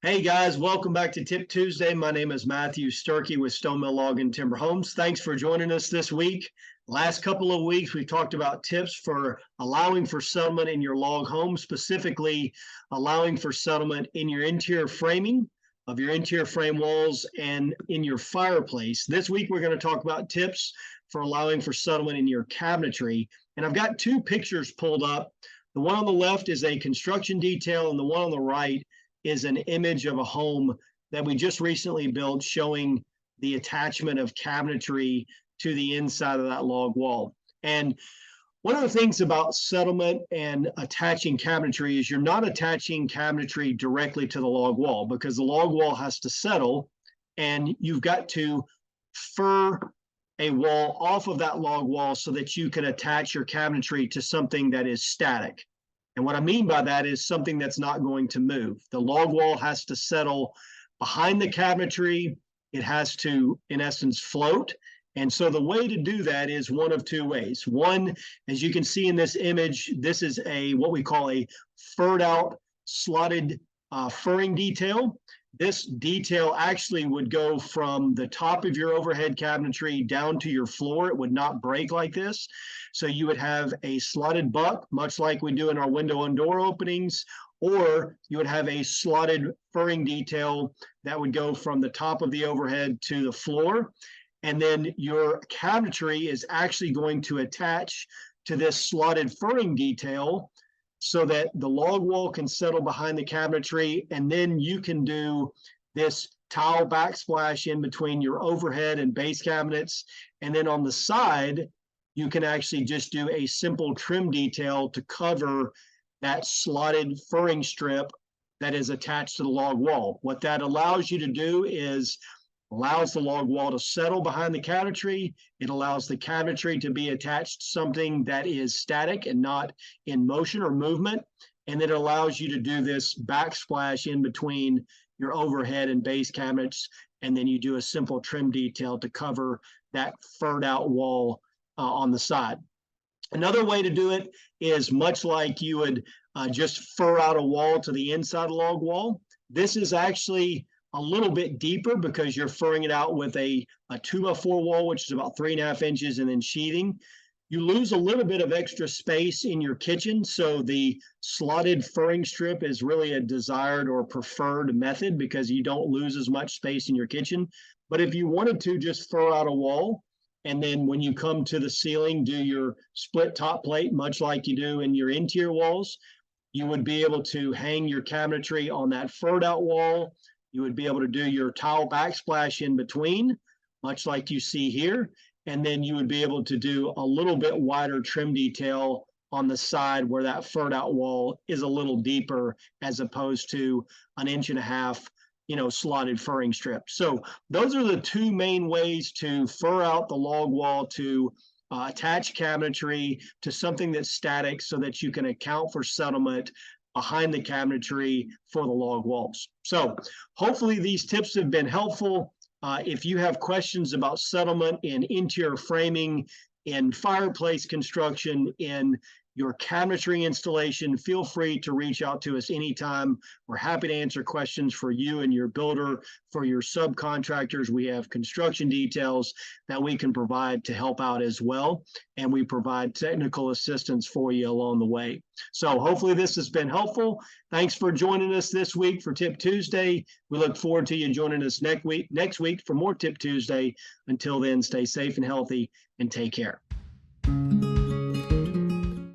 Hey guys, welcome back to Tip Tuesday. My name is Matthew Sturkey with Stone Mill Log and Timber Homes. Thanks for joining us this week. Last couple of weeks, we talked about tips for allowing for settlement in your log home, specifically allowing for settlement in your interior framing of your interior frame walls and in your fireplace. This week, we're going to talk about tips for allowing for settlement in your cabinetry. And I've got two pictures pulled up. The one on the left is a construction detail, and the one on the right is an image of a home that we just recently built showing the attachment of cabinetry to the inside of that log wall. And one of the things about settlement and attaching cabinetry is you're not attaching cabinetry directly to the log wall because the log wall has to settle and you've got to fur a wall off of that log wall so that you can attach your cabinetry to something that is static. And what I mean by that is something that's not going to move. The log wall has to settle behind the cabinetry. It has to, in essence, float. And so the way to do that is one of two ways. One, as you can see in this image, this is what we call a furred out slotted furring detail. This detail actually would go from the top of your overhead cabinetry down to your floor. It would not break like this. So you would have a slotted butt, much like we do in our window and door openings, or you would have a slotted furring detail that would go from the top of the overhead to the floor. And then your cabinetry is actually going to attach to this slotted furring detail so that the log wall can settle behind the cabinetry, and then you can do this tile backsplash in between your overhead and base cabinets. And then on the side, you can actually just do a simple trim detail to cover that slotted furring strip that is attached to the log wall. What that allows you to do is allows the log wall to settle behind the cabinetry. It allows the cabinetry to be attached to something that is static and not in motion or movement. And it allows you to do this backsplash in between your overhead and base cabinets. And then you do a simple trim detail to cover that furred out wall on the side. Another way to do it is much like you would just fur out a wall to the inside of the log wall. This is actually a little bit deeper because you're furring it out with a 2x4 wall, which is about 3.5 inches, and then sheathing. You lose a little bit of extra space in your kitchen, so the slotted furring strip is really a desired or preferred method because you don't lose as much space in your kitchen. But if you wanted to just fur out a wall, and then when you come to the ceiling, do your split top plate, much like you do in your interior walls, you would be able to hang your cabinetry on that furred out wall. You would be able to do your tile backsplash in between, much like you see here. And then you would be able to do a little bit wider trim detail on the side where that furred out wall is a little deeper as opposed to 1.5 inch, slotted furring strip. So those are the two main ways to fur out the log wall to attach cabinetry to something that's static so that you can account for settlement behind the cabinetry for the log walls. So hopefully these tips have been helpful. If you have questions about settlement in interior framing, in fireplace construction, in your cabinetry installation, feel free to reach out to us anytime. We're happy to answer questions for you and your builder. For your subcontractors, we have construction details that we can provide to help out as well. And we provide technical assistance for you along the way. So hopefully this has been helpful. Thanks for joining us this week for Tip Tuesday. We look forward to you joining us next week for more Tip Tuesday. Until then, stay safe and healthy and take care.